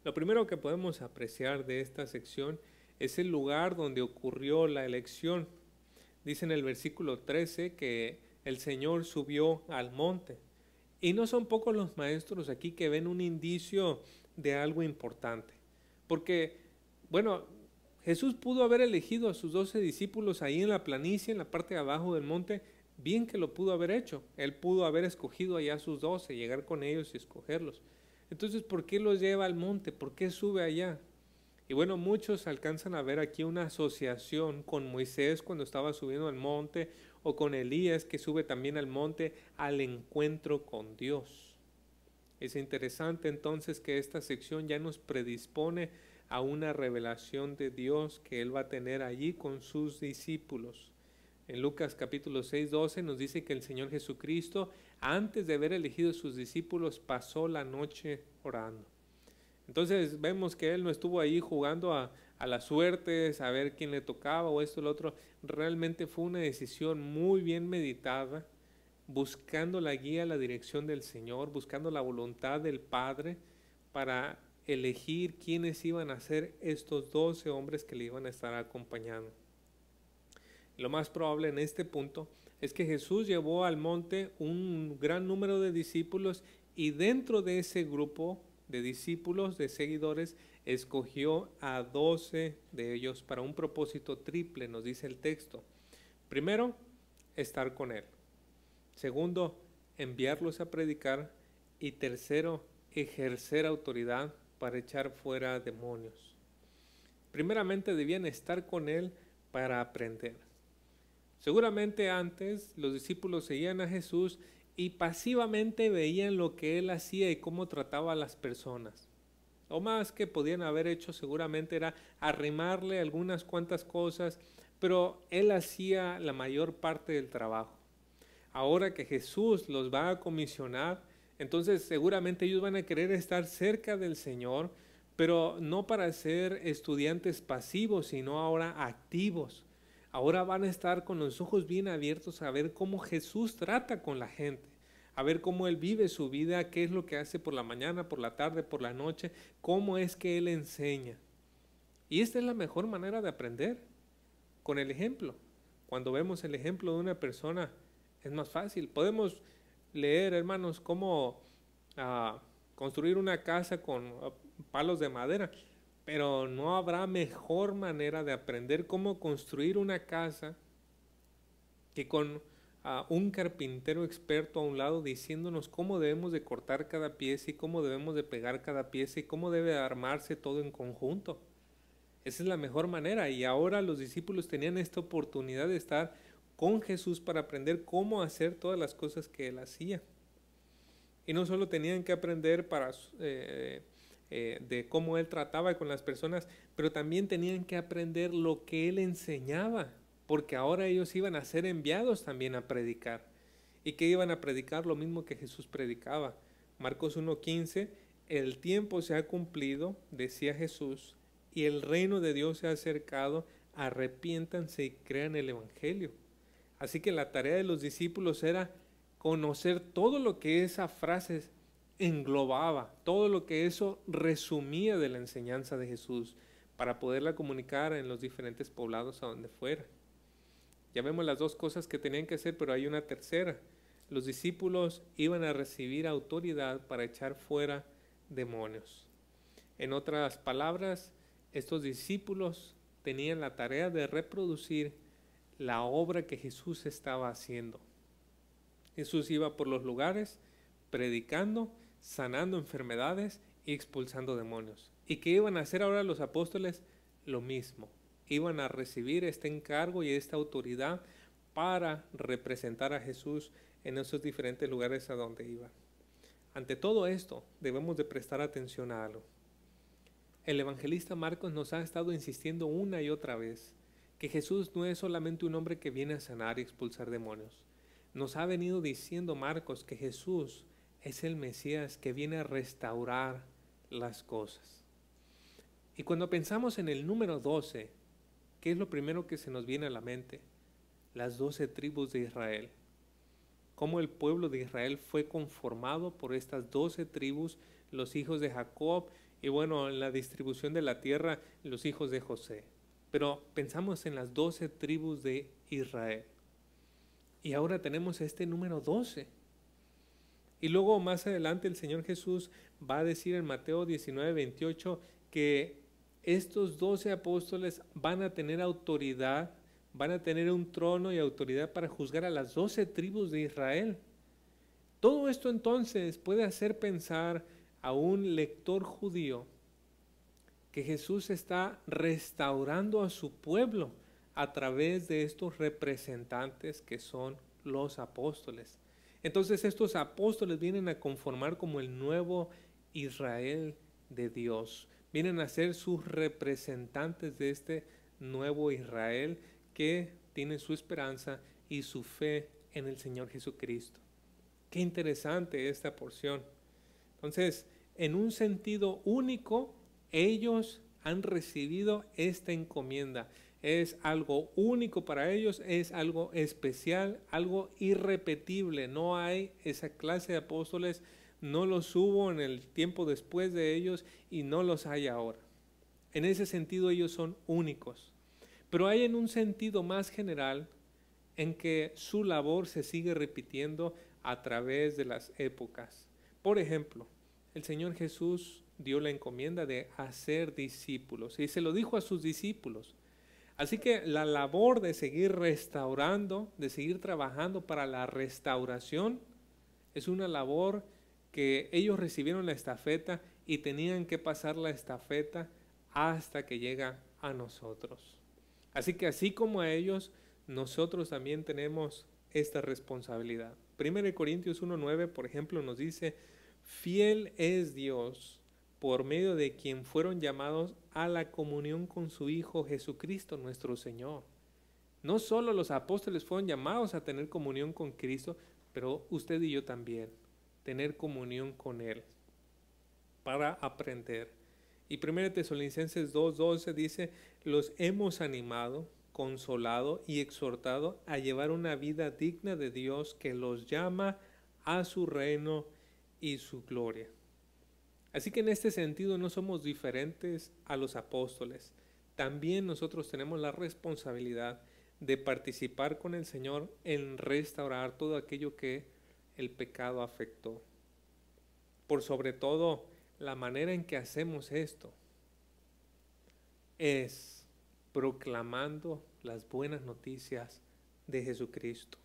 Lo primero que podemos apreciar de esta sección es el lugar donde ocurrió la elección. Dice en el versículo 13 que el Señor subió al monte. Y no son pocos los maestros aquí que ven un indicio de algo importante. Porque, bueno, Jesús pudo haber elegido a sus 12 discípulos ahí en la planicie, en la parte de abajo del monte. Bien que lo pudo haber hecho. Él pudo haber escogido allá a sus 12, llegar con ellos y escogerlos. Entonces, ¿por qué los lleva al monte? ¿Por qué sube allá? Y bueno, muchos alcanzan a ver aquí una asociación con Moisés cuando estaba subiendo al monte, o con Elías que sube también al monte al encuentro con Dios. Es interesante entonces que esta sección ya nos predispone a una revelación de Dios que Él va a tener allí con sus discípulos. En Lucas capítulo 6, 12 nos dice que el Señor Jesucristo, antes de haber elegido a sus discípulos, pasó la noche orando. Entonces vemos que Él no estuvo ahí jugando a la suerte, a ver quién le tocaba o esto o lo otro. Realmente fue una decisión muy bien meditada, buscando la guía, la dirección del Señor, buscando la voluntad del Padre para elegir quiénes iban a ser estos 12 hombres que le iban a estar acompañando. Lo más probable en este punto es que Jesús llevó al monte un gran número de discípulos y dentro de ese grupo de discípulos, de seguidores, escogió a 12 de ellos para un propósito triple, nos dice el texto. Primero, estar con Él. Segundo, enviarlos a predicar. Y tercero, ejercer autoridad para echar fuera demonios. Primeramente debían estar con Él para aprender. Seguramente antes los discípulos seguían a Jesús y pasivamente veían lo que Él hacía y cómo trataba a las personas. Lo más que podían haber hecho seguramente era arrimarle algunas cuantas cosas, pero Él hacía la mayor parte del trabajo. Ahora que Jesús los va a comisionar, entonces seguramente ellos van a querer estar cerca del Señor, pero no para ser estudiantes pasivos, sino ahora activos. Ahora van a estar con los ojos bien abiertos a ver cómo Jesús trata con la gente, a ver cómo Él vive su vida, qué es lo que hace por la mañana, por la tarde, por la noche, cómo es que Él enseña. Y esta es la mejor manera de aprender, con el ejemplo. Cuando vemos el ejemplo de una persona, es más fácil. Podemos leer, hermanos, cómo construir una casa con palos de madera, pero no habrá mejor manera de aprender cómo construir una casa que con un carpintero experto a un lado diciéndonos cómo debemos de cortar cada pieza y cómo debemos de pegar cada pieza y cómo debe armarse todo en conjunto. Esa es la mejor manera, y ahora los discípulos tenían esta oportunidad de estar con Jesús para aprender cómo hacer todas las cosas que Él hacía. Y no solo tenían que aprender de cómo Él trataba con las personas, pero también tenían que aprender lo que Él enseñaba, porque ahora ellos iban a ser enviados también a predicar. ¿Y que iban a predicar? Lo mismo que Jesús predicaba. Marcos 1:15, el tiempo se ha cumplido, decía Jesús, y el reino de Dios se ha acercado, arrepiéntanse y crean el Evangelio. Así que la tarea de los discípulos era conocer todo lo que esa frase englobaba, todo lo que eso resumía de la enseñanza de Jesús, para poderla comunicar en los diferentes poblados a donde fuera. Ya vemos las dos cosas que tenían que hacer, pero hay una tercera. Los discípulos iban a recibir autoridad para echar fuera demonios. En otras palabras, estos discípulos tenían la tarea de reproducir la obra que Jesús estaba haciendo. Jesús iba por los lugares predicando, sanando enfermedades y expulsando demonios. ¿Y qué iban a hacer ahora los apóstoles? Lo mismo. Iban a recibir este encargo y esta autoridad para representar a Jesús en esos diferentes lugares a donde iban. Ante todo esto, debemos de prestar atención a algo. El evangelista Marcos nos ha estado insistiendo una y otra vez que Jesús no es solamente un hombre que viene a sanar y expulsar demonios. Nos ha venido diciendo Marcos que Jesús es el Mesías que viene a restaurar las cosas. Y cuando pensamos en el número 12, ¿qué es lo primero que se nos viene a la mente? Las 12 tribus de Israel. Cómo el pueblo de Israel fue conformado por estas 12 tribus, los hijos de Jacob, y bueno, en la distribución de la tierra, los hijos de José. Pero pensamos en las 12 tribus de Israel. Y ahora tenemos este número 12. Y luego más adelante el Señor Jesús va a decir en Mateo 19:28 que estos 12 apóstoles van a tener autoridad, van a tener un trono y autoridad para juzgar a las 12 tribus de Israel. Todo esto entonces puede hacer pensar a un lector judío que Jesús está restaurando a su pueblo a través de estos representantes que son los apóstoles. Entonces estos apóstoles vienen a conformar como el nuevo Israel de Dios. Vienen a ser sus representantes de este nuevo Israel que tiene su esperanza y su fe en el Señor Jesucristo. Qué interesante esta porción. Entonces, en un sentido único, ellos han recibido esta encomienda. Es algo único para ellos, es algo especial, algo irrepetible. No hay esa clase de apóstoles, no los hubo en el tiempo después de ellos y no los hay ahora. En ese sentido ellos son únicos. pero hay en un sentido más general en que su labor se sigue repitiendo a través de las épocas. Por ejemplo, el Señor Jesús dio la encomienda de hacer discípulos y se lo dijo a sus discípulos. Así que la labor de seguir restaurando, de seguir trabajando para la restauración, es una labor que ellos recibieron la estafeta y tenían que pasar la estafeta hasta que llega a nosotros. Así que así como a ellos, nosotros también tenemos esta responsabilidad. 1 Corintios 1:9, por ejemplo, nos dice: fiel es Dios, por medio de quien fueron llamados a la comunión con su Hijo Jesucristo nuestro Señor. No solo los apóstoles fueron llamados a tener comunión con Cristo, pero usted y yo también, tener comunión con Él para aprender. Y 1 Tesalonicenses 2:12 dice: los hemos animado, consolado y exhortado a llevar una vida digna de Dios que los llama a su reino y su gloria. Así que en este sentido no somos diferentes a los apóstoles. También nosotros tenemos la responsabilidad de participar con el Señor en restaurar todo aquello que el pecado afectó. Por sobre todo, la manera en que hacemos esto es proclamando las buenas noticias de Jesucristo.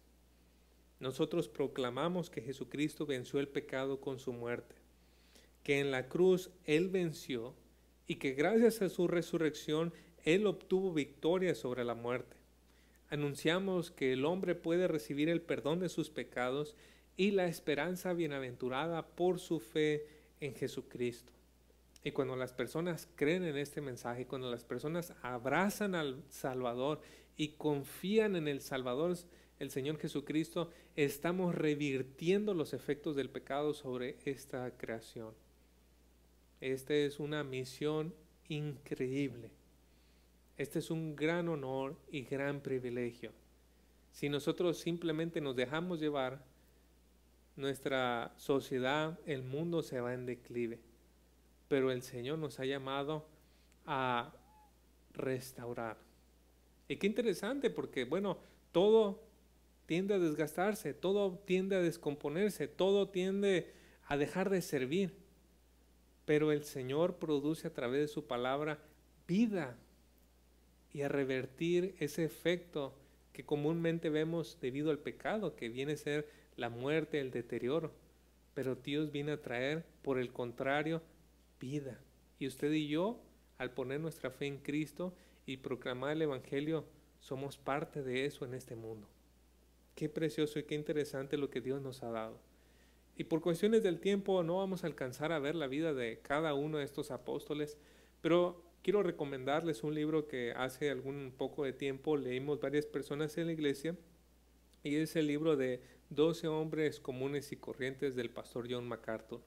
Nosotros proclamamos que Jesucristo venció el pecado con su muerte, que en la cruz Él venció y que gracias a su resurrección Él obtuvo victoria sobre la muerte. Anunciamos que el hombre puede recibir el perdón de sus pecados y la esperanza bienaventurada por su fe en Jesucristo. Y cuando las personas creen en este mensaje, cuando las personas abrazan al Salvador y confían en el Salvador, el Señor Jesucristo, estamos revirtiendo los efectos del pecado sobre esta creación. Esta es una misión increíble. Este es un gran honor y gran privilegio. Si nosotros simplemente nos dejamos llevar, nuestra sociedad, el mundo se va en declive. Pero el Señor nos ha llamado a restaurar. Y qué interesante, porque bueno, todo tiende a desgastarse, todo tiende a descomponerse, todo tiende a dejar de servir. Pero el Señor produce a través de su palabra vida y a revertir ese efecto que comúnmente vemos debido al pecado, que viene a ser la muerte, el deterioro. Pero Dios viene a traer, por el contrario, vida. Y usted y yo, al poner nuestra fe en Cristo y proclamar el Evangelio, somos parte de eso en este mundo. Qué precioso y qué interesante lo que Dios nos ha dado. Y por cuestiones del tiempo no vamos a alcanzar a ver la vida de cada uno de estos apóstoles, pero quiero recomendarles un libro que hace algún poco de tiempo leímos varias personas en la iglesia, y es el libro de 12 hombres comunes y corrientes del pastor John MacArthur.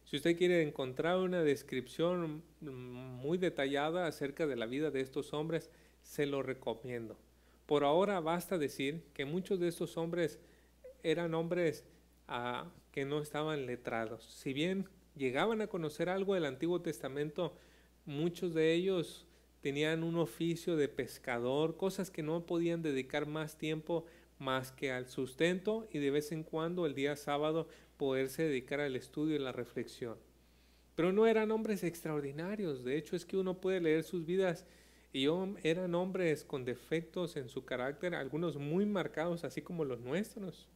Si usted quiere encontrar una descripción muy detallada acerca de la vida de estos hombres, se lo recomiendo. Por ahora basta decir que muchos de estos hombres eran hombres que no estaban letrados. Si bien llegaban a conocer algo del Antiguo Testamento, muchos de ellos tenían un oficio de pescador, cosas que no podían dedicar más tiempo más que al sustento y de vez en cuando el día sábado poderse dedicar al estudio y la reflexión. Pero no eran hombres extraordinarios. De hecho, es que uno puede leer sus vidas y eran hombres con defectos en su carácter, algunos muy marcados, así como los nuestros.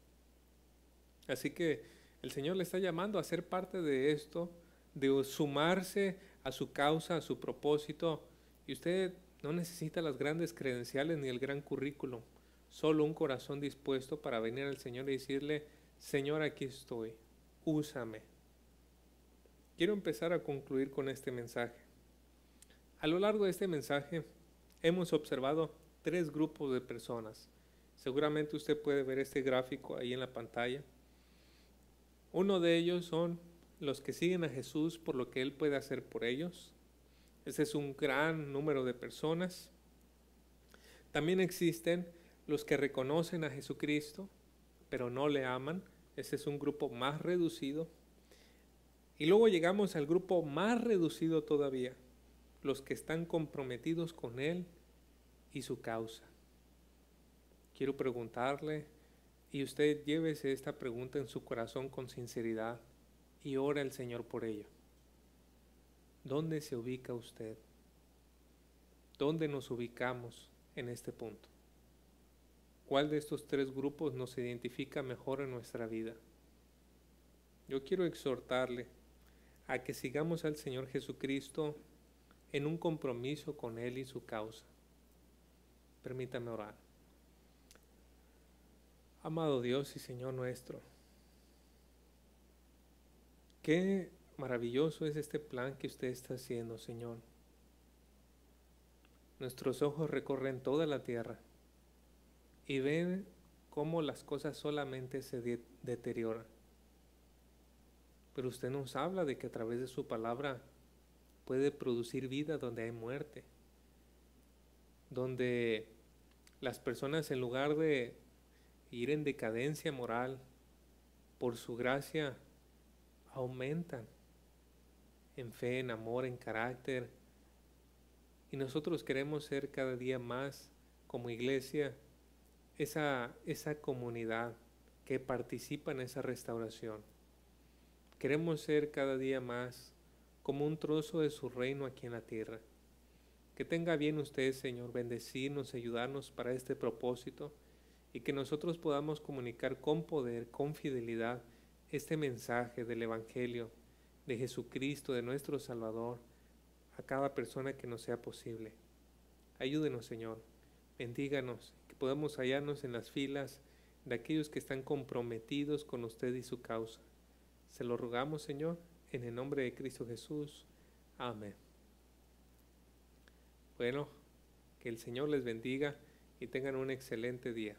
Así que el Señor le está llamando a ser parte de esto, de sumarse a su causa, a su propósito. Y usted no necesita las grandes credenciales ni el gran currículum, solo un corazón dispuesto para venir al Señor y decirle: Señor, aquí estoy, úsame. Quiero empezar a concluir con este mensaje. A lo largo de este mensaje hemos observado 3 grupos de personas. Seguramente usted puede ver este gráfico ahí en la pantalla. Uno de ellos son los que siguen a Jesús por lo que Él puede hacer por ellos. Ese es un gran número de personas. También existen los que reconocen a Jesucristo, pero no le aman. Ese es un grupo más reducido. Y luego llegamos al grupo más reducido todavía, los que están comprometidos con Él y su causa. Quiero preguntarle, y usted llévese esta pregunta en su corazón con sinceridad y ora al Señor por ello. ¿Dónde se ubica usted? ¿Dónde nos ubicamos en este punto? ¿Cuál de estos tres grupos nos identifica mejor en nuestra vida? Yo quiero exhortarle a que sigamos al Señor Jesucristo en un compromiso con Él y su causa. Permítame orar. Amado Dios y Señor nuestro, qué maravilloso es este plan que usted está haciendo, Señor. Nuestros ojos recorren toda la tierra y ven cómo las cosas solamente se deterioran. Pero usted nos habla de que a través de su palabra puede producir vida donde hay muerte, donde las personas, en lugar de ir en decadencia moral, por su gracia aumentan en fe, en amor, en carácter. Y nosotros queremos ser cada día más, como iglesia, esa comunidad que participa en esa restauración. Queremos ser cada día más como un trozo de su reino aquí en la tierra. Que tenga bien usted, Señor, bendecirnos, ayudarnos para este propósito, y que nosotros podamos comunicar con poder, con fidelidad, este mensaje del Evangelio de Jesucristo, de nuestro Salvador, a cada persona que nos sea posible. Ayúdenos, Señor, bendíganos, que podamos hallarnos en las filas de aquellos que están comprometidos con usted y su causa. Se lo rogamos, Señor, en el nombre de Cristo Jesús. Amén. Bueno, que el Señor les bendiga y tengan un excelente día.